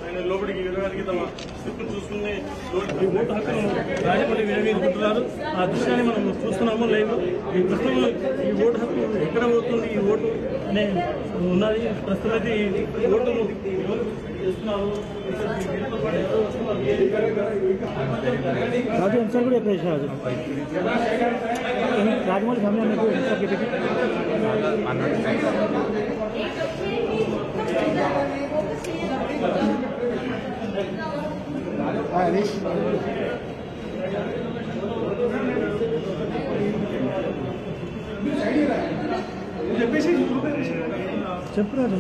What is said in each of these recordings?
ఆయన లోపలికి వెళ్ళడానికి తమ స్లిప్ చూసుకుని ఈ ఓటు హక్కును రాజపల్లి వినియోగించుకుంటున్నారు. ఆ దృశ్యాన్ని మనం చూస్తున్నాము లైవ్. ఈ ప్రస్తుతం ఈ ఓటు హక్కు ఎక్కడ పోతుంది, ఈ ఓటు అనే ఉన్నది. ప్రస్తుతం అయితే ఈ ఓటును చేస్తున్నారు. రాజు ఎంసార్ కూడా ఎప్పుడు రాజు రాజమౌళి ఫ్యామిలీ మీకు ఎంసార్ టికెట్ చెప్పు రాజు.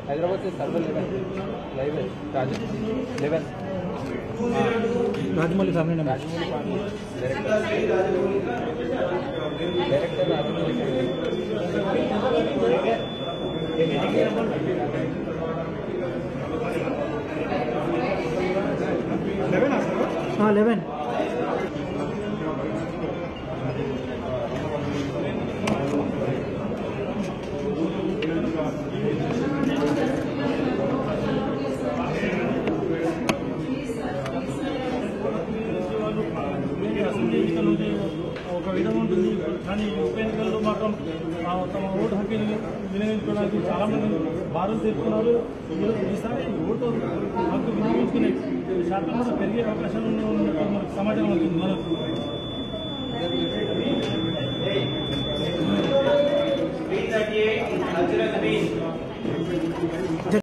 హైదరాబాద్ से सर्वर 11 लाइव है 11 Rajamouli family number Rajamouli director Rajamouli 11 assembly ఎన్నికలు ఒక విధంగా ఉంటుంది. కానీ ఉప ఎన్నికల్లో మాత్రం తమ ఓటు హక్కుని వినియోగించుకోవడానికి చాలా మంది బారులు తీర్చుకున్నారు. ఈసారి ఓటు హక్కు వినియోగించుకునే శాతం కూడా పెరిగే అవకాశాలు ఉన్నట్టు మనకు సమాచారం అవుతుంది. మనకు